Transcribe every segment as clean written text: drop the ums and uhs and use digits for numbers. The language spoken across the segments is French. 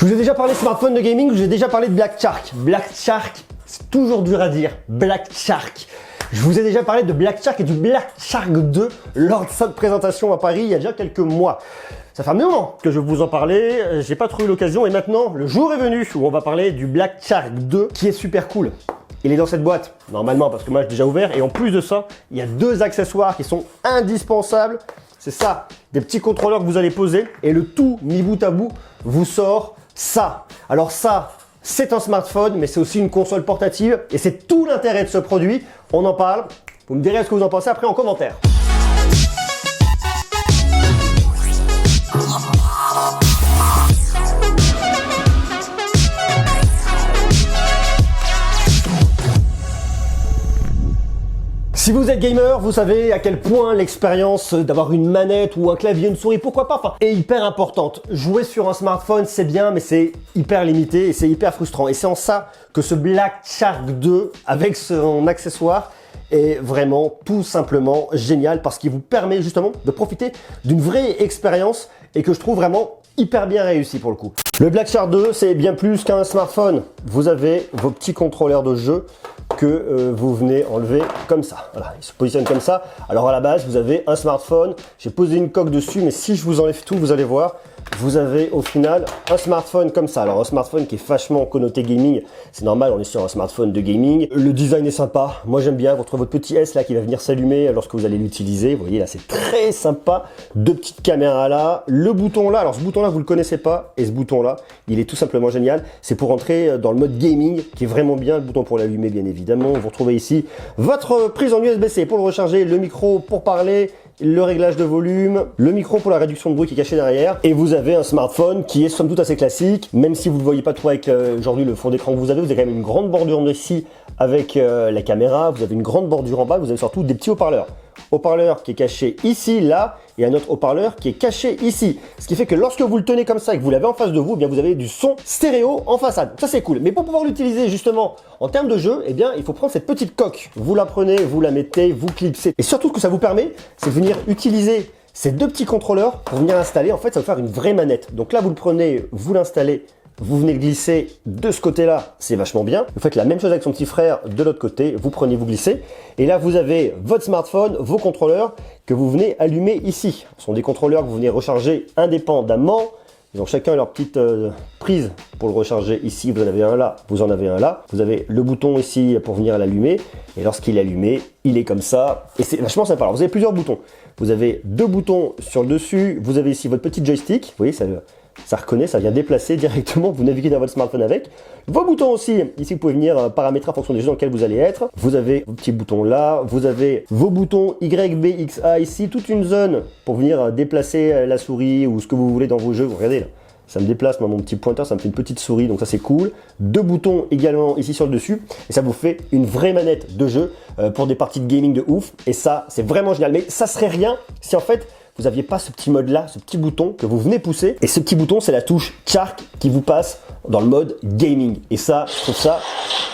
Je vous ai déjà parlé de smartphone de gaming, je vous ai déjà parlé de Black Shark. Black Shark, c'est toujours dur à dire. Black Shark. Je vous ai déjà parlé de Black Shark et du Black Shark 2 lors de cette présentation à Paris il y a déjà quelques mois. Ça fait un moment que je vous en parlais, j'ai pas trop eu l'occasion et maintenant le jour est venu où on va parler du Black Shark 2 qui est super cool. Il est dans cette boîte, normalement parce que moi j'ai déjà ouvert et en plus de ça, il y a deux accessoires qui sont indispensables. C'est ça, des petits contrôleurs que vous allez poser et le tout mis bout à bout vous sort ça. Alors ça, c'est un smartphone mais c'est aussi une console portative et c'est tout l'intérêt de ce produit. On en parle, vous me direz ce que vous en pensez après en commentaire. Si vous êtes gamer, vous savez à quel point l'expérience d'avoir une manette ou un clavier, une souris, pourquoi pas, est hyper importante. Jouer sur un smartphone, c'est bien, mais c'est hyper limité et c'est hyper frustrant. Et c'est en ça que ce Black Shark 2, avec son accessoire, est vraiment tout simplement génial parce qu'il vous permet justement de profiter d'une vraie expérience et que je trouve vraiment hyper bien réussi pour le coup. Le Black Shark 2, c'est bien plus qu'un smartphone. Vous avez vos petits contrôleurs de jeu que vous venez enlever comme ça. Voilà, il se positionne comme ça. Alors à la base, vous avez un smartphone. J'ai posé une coque dessus, mais si je vous enlève tout, vous allez voir, vous avez au final un smartphone comme ça. Alors un smartphone qui est vachement connoté gaming, c'est normal, on est sur un smartphone de gaming. Le design est sympa, moi j'aime bien. Vous retrouvez votre petit S là qui va venir s'allumer lorsque vous allez l'utiliser. Vous voyez là, c'est très sympa. Deux petites caméras là, le bouton là. Alors ce bouton là, vous le connaissez pas, et ce bouton là, il est tout simplement génial. C'est pour entrer dans le mode gaming, qui est vraiment bien. Le bouton pour l'allumer, bien évidemment. Vous retrouvez ici votre prise en USB-C pour le recharger, le micro pour parler, le réglage de volume, le micro pour la réduction de bruit qui est caché derrière, et vous avez un smartphone qui est somme toute assez classique, même si vous ne le voyez pas trop avec aujourd'hui le fond d'écran que vous avez quand même une grande bordure ici avec la caméra, vous avez une grande bordure en bas, vous avez surtout des petits haut-parleurs. Haut-parleur qui est caché ici, là, et un autre haut-parleur qui est caché ici. Ce qui fait que lorsque vous le tenez comme ça et que vous l'avez en face de vous, eh bien vous avez du son stéréo en façade. Ça c'est cool. Mais pour pouvoir l'utiliser justement en termes de jeu, eh bien il faut prendre cette petite coque. Vous la prenez, vous la mettez, vous clipsez. Et surtout ce que ça vous permet, c'est de venir utiliser ces deux petits contrôleurs pour venir installer. En fait, ça va faire une vraie manette. Donc là, vous le prenez, vous l'installez. Vous venez glisser de ce côté-là, c'est vachement bien. Vous faites la même chose avec son petit frère de l'autre côté, vous prenez, vous glissez. Et là, vous avez votre smartphone, vos contrôleurs que vous venez allumer ici. Ce sont des contrôleurs que vous venez recharger indépendamment. Ils ont chacun leur petite prise pour le recharger ici. Vous en avez un là, vous en avez un là. Vous avez le bouton ici pour venir l'allumer. Et lorsqu'il est allumé, il est comme ça. Et c'est vachement sympa. Alors, vous avez plusieurs boutons. Vous avez deux boutons sur le dessus. Vous avez ici votre petit joystick. Vous voyez, ça reconnaît, ça vient déplacer directement, vous naviguez dans votre smartphone avec. Vos boutons aussi, ici vous pouvez venir paramétrer en fonction des jeux dans lesquels vous allez être. Vous avez vos petits boutons là, vous avez vos boutons Y, B, X, A ici, toute une zone pour venir déplacer la souris ou ce que vous voulez dans vos jeux. Vous regardez là, ça me déplace, moi mon petit pointeur, ça me fait une petite souris, donc ça c'est cool. Deux boutons également ici sur le dessus, et ça vous fait une vraie manette de jeu pour des parties de gaming de ouf. Et ça, c'est vraiment génial, mais ça serait rien si en fait, vous n'aviez pas ce petit mode là, ce petit bouton que vous venez pousser. Et ce petit bouton, c'est la touche Shark qui vous passe dans le mode gaming. Et ça, je trouve ça,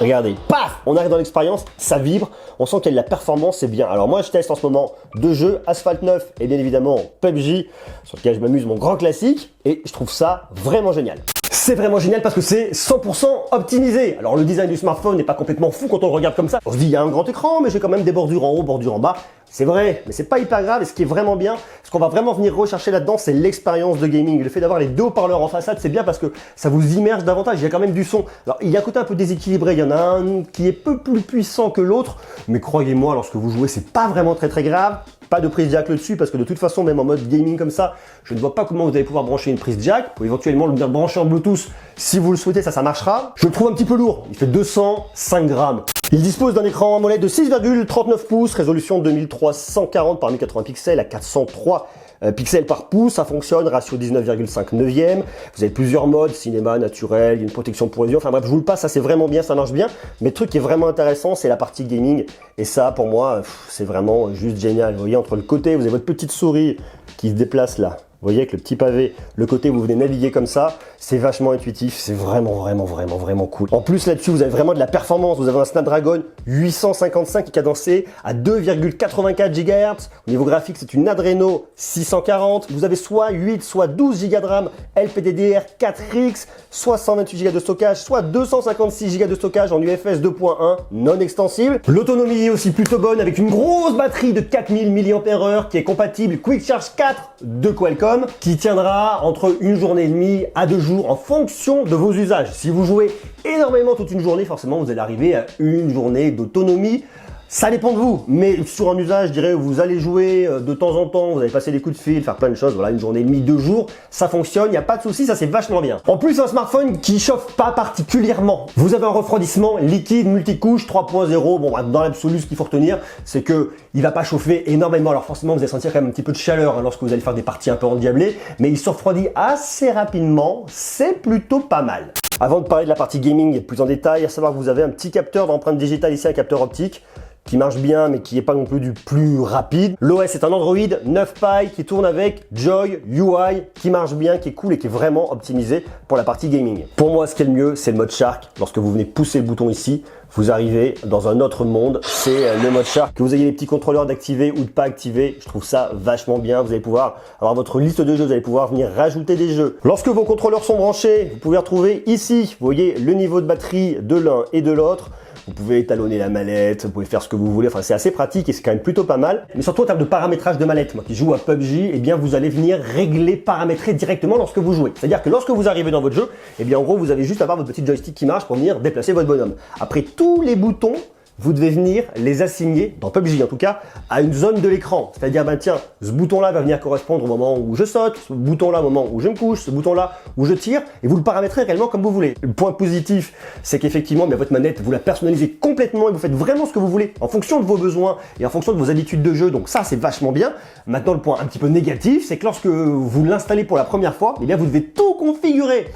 regardez, paf, on arrive dans l'expérience, ça vibre, on sent qu'il y a de la performance, c'est bien. Alors moi, je teste en ce moment deux jeux, Asphalt 9 et bien évidemment PUBG, sur lequel je m'amuse, mon grand classique. Et je trouve ça vraiment génial. C'est vraiment génial parce que c'est 100% optimisé. Alors le design du smartphone n'est pas complètement fou quand on le regarde comme ça. On se dit il y a un grand écran mais j'ai quand même des bordures en haut, bordures en bas. C'est vrai, mais c'est pas hyper grave et ce qui est vraiment bien, ce qu'on va vraiment venir rechercher là-dedans, c'est l'expérience de gaming. Le fait d'avoir les deux haut-parleurs en façade, c'est bien parce que ça vous immerge davantage, il y a quand même du son. Alors il y a un côté un peu déséquilibré, il y en a un qui est peu plus puissant que l'autre, mais croyez-moi, lorsque vous jouez, c'est pas vraiment très grave. Pas de prise jack dessus parce que de toute façon, même en mode gaming comme ça, je ne vois pas comment vous allez pouvoir brancher une prise jack. Vous pouvez éventuellement le brancher en Bluetooth si vous le souhaitez, ça marchera. Je le trouve un petit peu lourd, il fait 205 grammes. Il dispose d'un écran AMOLED de 6,39 pouces, résolution 2340 par 1080 pixels à 403 pixels par pouce, ça fonctionne, ratio 19,5 neuvième. Vous avez plusieurs modes, cinéma, naturel, il y a une protection pour les yeux, enfin bref, je vous le passe, ça c'est vraiment bien, ça marche bien. Mais le truc qui est vraiment intéressant, c'est la partie gaming. Et ça, pour moi, c'est vraiment juste génial. Vous voyez, entre le côté, vous avez votre petite souris qui se déplace là. Vous voyez avec le petit pavé, le côté où vous venez naviguer comme ça, c'est vachement intuitif, c'est vraiment cool. En plus là-dessus, vous avez vraiment de la performance, vous avez un Snapdragon 855 qui est cadencé à 2,84 GHz. Au niveau graphique, c'est une Adreno 640. Vous avez soit 8, soit 12 Go de RAM LPDDR4X, soit 128 Go de stockage, soit 256 Go de stockage en UFS 2.1 non extensible. L'autonomie est aussi plutôt bonne avec une grosse batterie de 4000 mAh qui est compatible Quick Charge 4 de Qualcomm qui tiendra entre une journée et demie à 2 jours en fonction de vos usages. Si vous jouez énormément toute une journée, forcément vous allez arriver à une journée d'autonomie. Ça dépend de vous, mais sur un usage, je dirais, où vous allez jouer de temps en temps, vous allez passer des coups de fil, faire plein de choses, voilà, une journée et demie, 2 jours, ça fonctionne, il n'y a pas de souci, ça c'est vachement bien. En plus, un smartphone qui chauffe pas particulièrement. Vous avez un refroidissement liquide multicouche 3.0. Bon, dans l'absolu, ce qu'il faut retenir, c'est que il va pas chauffer énormément. Alors forcément, vous allez sentir quand même un petit peu de chaleur lorsque vous allez faire des parties un peu endiablées, mais il se refroidit assez rapidement, c'est plutôt pas mal. Avant de parler de la partie gaming plus en détail, à savoir que vous avez un petit capteur d'empreinte digitale ici, un capteur optique, qui marche bien mais qui n'est pas non plus du plus rapide. L'OS est un Android 9 Pie qui tourne avec Joy UI, qui marche bien, qui est cool et qui est vraiment optimisé pour la partie gaming. Pour moi, ce qui est le mieux, c'est le mode Shark. Lorsque vous venez pousser le bouton ici, vous arrivez dans un autre monde, c'est le mode Shark. Que vous ayez les petits contrôleurs d'activer ou de pas activer, je trouve ça vachement bien. Vous allez pouvoir avoir votre liste de jeux, vous allez pouvoir venir rajouter des jeux. Lorsque vos contrôleurs sont branchés, vous pouvez retrouver ici, vous voyez le niveau de batterie de l'un et de l'autre. Vous pouvez étalonner la mallette, vous pouvez faire ce que vous voulez, enfin c'est assez pratique et c'est quand même plutôt pas mal. Mais surtout en termes de paramétrage de mallette, moi qui joue à PUBG, eh bien vous allez venir régler, paramétrer directement lorsque vous jouez. C'est-à-dire que lorsque vous arrivez dans votre jeu, eh bien en gros vous avez juste à avoir votre petit joystick qui marche pour venir déplacer votre bonhomme. Après tous les boutons, vous devez venir les assigner, dans PUBG en tout cas, à une zone de l'écran. C'est-à-dire, ben tiens, ce bouton-là va venir correspondre au moment où je saute, ce bouton-là au moment où je me couche, ce bouton-là où je tire, et vous le paramétrez réellement comme vous voulez. Le point positif, c'est qu'effectivement, votre manette, vous la personnalisez complètement et vous faites vraiment ce que vous voulez, en fonction de vos besoins et en fonction de vos habitudes de jeu. Donc ça, c'est vachement bien. Maintenant, le point un petit peu négatif, c'est que lorsque vous l'installez pour la première fois, eh bien, vous devez tout configurer.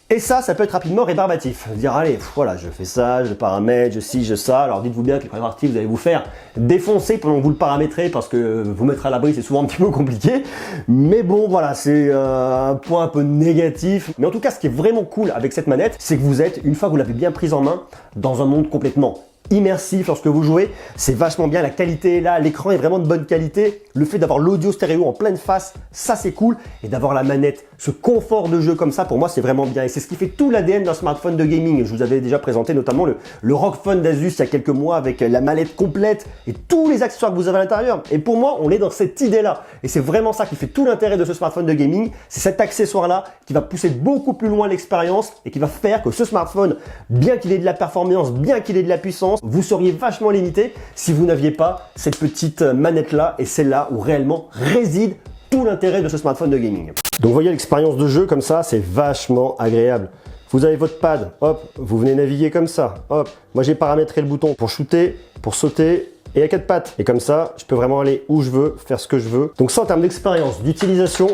Et ça peut être rapidement rébarbatif. Dire, allez, voilà, je fais ça, je paramètre, je ci, je ça. Alors dites-vous bien que les premières parties, vous allez vous faire défoncer pendant que vous le paramétrez parce que vous mettre à l'abri, c'est souvent un petit peu compliqué. Mais bon, voilà, c'est un point un peu négatif. Mais en tout cas, ce qui est vraiment cool avec cette manette, c'est que vous êtes, une fois que vous l'avez bien prise en main, dans un monde complètement immersif lorsque vous jouez, c'est vachement bien, la qualité est là, l'écran est vraiment de bonne qualité, le fait d'avoir l'audio stéréo en pleine face, ça c'est cool, et d'avoir la manette, ce confort de jeu comme ça, pour moi c'est vraiment bien, et c'est ce qui fait tout l'ADN d'un smartphone de gaming. Je vous avais déjà présenté notamment le ROG Phone d'Asus il y a quelques mois avec la mallette complète et tous les accessoires que vous avez à l'intérieur, et pour moi on est dans cette idée-là, et c'est vraiment ça qui fait tout l'intérêt de ce smartphone de gaming, c'est cet accessoire-là qui va pousser beaucoup plus loin l'expérience et qui va faire que ce smartphone, bien qu'il ait de la performance, bien qu'il ait de la puissance, vous seriez vachement limité si vous n'aviez pas cette petite manette là, et c'est là où réellement réside tout l'intérêt de ce smartphone de gaming. Donc vous voyez l'expérience de jeu comme ça, c'est vachement agréable. Vous avez votre pad, hop, vous venez naviguer comme ça, hop. Moi j'ai paramétré le bouton pour shooter, pour sauter et à 4 pattes. Et comme ça, je peux vraiment aller où je veux, faire ce que je veux. Donc ça en termes d'expérience, d'utilisation,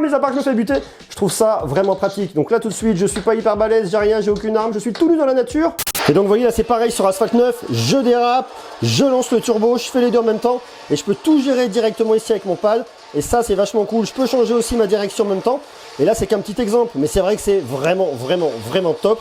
mais à part que je me fais buter, je trouve ça vraiment pratique. Donc là tout de suite, je suis pas hyper balèze, j'ai rien, j'ai aucune arme, je suis tout nu dans la nature. Et donc vous voyez là c'est pareil sur Asphalt 9, je dérape, je lance le turbo, je fais les deux en même temps et je peux tout gérer directement ici avec mon pad. Et ça c'est vachement cool, je peux changer aussi ma direction en même temps. Et là c'est qu'un petit exemple, mais c'est vrai que c'est vraiment top.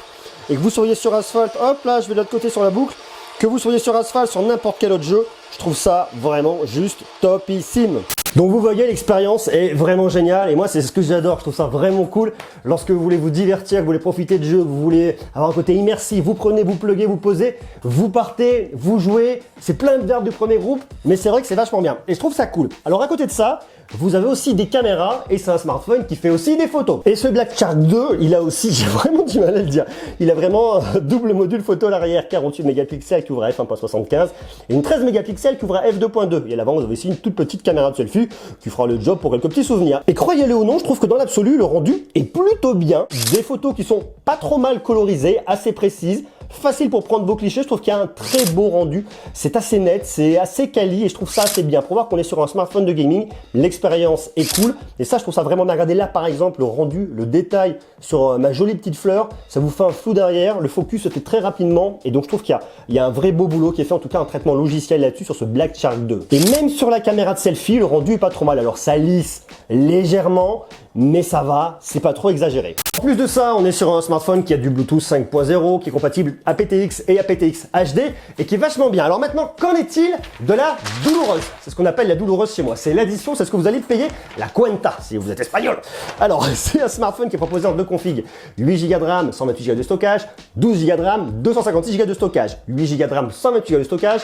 Et que vous soyez sur Asphalt, hop là je vais de l'autre côté sur la boucle, que vous soyez sur Asphalt, sur n'importe quel autre jeu, je trouve ça vraiment juste topissime. Donc vous voyez, l'expérience est vraiment géniale et moi c'est ce que j'adore, je trouve ça vraiment cool. Lorsque vous voulez vous divertir, que vous voulez profiter de jeu, que vous voulez avoir un côté immersif, vous prenez, vous pluguez, vous posez, vous partez, vous jouez, c'est plein de verbes du premier groupe, mais c'est vrai que c'est vachement bien et je trouve ça cool. Alors à côté de ça, vous avez aussi des caméras et c'est un smartphone qui fait aussi des photos. Et ce Black Shark 2, il a aussi, j'ai vraiment du mal à le dire, il a vraiment un double module photo à l'arrière, 48 mégapixels qui ouvre à f1.75 et une 13 mégapixels qui ouvre à f2.2. Et à l'avant, vous avez aussi une toute petite caméra de selfie qui fera le job pour quelques petits souvenirs. Et croyez-le ou non, je trouve que dans l'absolu, le rendu est plutôt bien. Des photos qui sont pas trop mal colorisées, assez précises, facile pour prendre vos clichés. Je trouve qu'il y a un très beau rendu. C'est assez net, c'est assez quali et je trouve ça assez bien. Pour voir qu'on est sur un smartphone de gaming, l'expérience est cool. Et ça, je trouve ça vraiment bien. Regardez là, par exemple, le rendu, le détail sur ma jolie petite fleur. Ça vous fait un flou derrière. Le focus se fait très rapidement. Et donc, je trouve qu'il y a un vrai beau boulot qui est fait. En tout cas, un traitement logiciel là-dessus sur ce Black Shark 2. Et même sur la caméra de selfie, le rendu est pas trop mal. Alors, ça lisse légèrement, mais ça va, c'est pas trop exagéré. En plus de ça, on est sur un smartphone qui a du Bluetooth 5.0, qui est compatible aptX et aptX HD et qui est vachement bien. Alors maintenant, qu'en est-il de la douloureuse? C'est ce qu'on appelle la douloureuse chez moi. C'est l'addition, c'est ce que vous allez payer, la Cuenta, si vous êtes espagnol. Alors, c'est un smartphone qui est proposé en deux configs. 8 Go de RAM, 128 Go de stockage, 12 Go de RAM, 256 Go de stockage. 8 Go de RAM, 128 Go de stockage,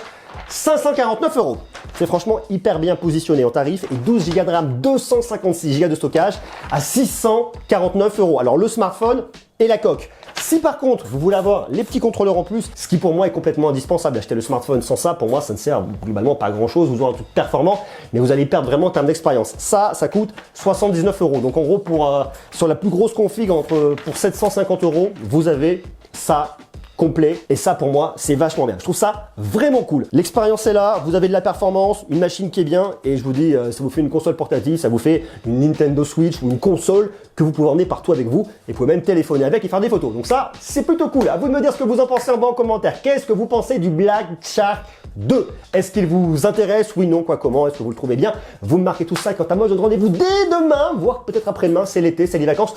549 €. C'est franchement hyper bien positionné en tarif et 12 Go de RAM, 256 Go de stockage à 649 €. Alors le smartphone et la coque. Si par contre vous voulez avoir les petits contrôleurs en plus, ce qui pour moi est complètement indispensable, acheter le smartphone sans ça, pour moi ça ne sert globalement pas à grand chose, vous aurez un truc performant, mais vous allez perdre vraiment en termes d'expérience. Ça coûte 79 €. Donc en gros sur la plus grosse config pour 750 €, vous avez ça complet et ça pour moi c'est vachement bien. Je trouve ça vraiment cool. L'expérience est là, vous avez de la performance, une machine qui est bien et je vous dis ça vous fait une console portative, ça vous fait une Nintendo Switch ou une console que vous pouvez emmener partout avec vous et vous pouvez même téléphoner avec et faire des photos. Donc ça c'est plutôt cool. À vous de me dire ce que vous en pensez en bas en commentaire. Qu'est-ce que vous pensez du Black Shark 2? Est-ce qu'il vous intéresse? Oui, non, quoi, comment? Est-ce que vous le trouvez bien? Vous me marquez tout ça. Quant à moi je donne rendez-vous dès demain, voire peut-être après-demain, c'est l'été, c'est les vacances.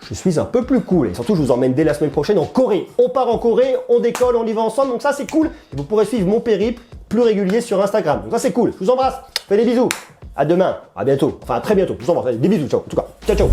Je suis un peu plus cool et surtout je vous emmène dès la semaine prochaine en Corée. On part en Corée, on décolle, on y va ensemble, donc ça c'est cool. Et vous pourrez suivre mon périple plus régulier sur Instagram. Donc ça c'est cool. Je vous embrasse, faites des bisous. À demain, à bientôt, enfin à très bientôt. Je vous embrasse, des bisous, ciao. En tout cas, ciao ciao.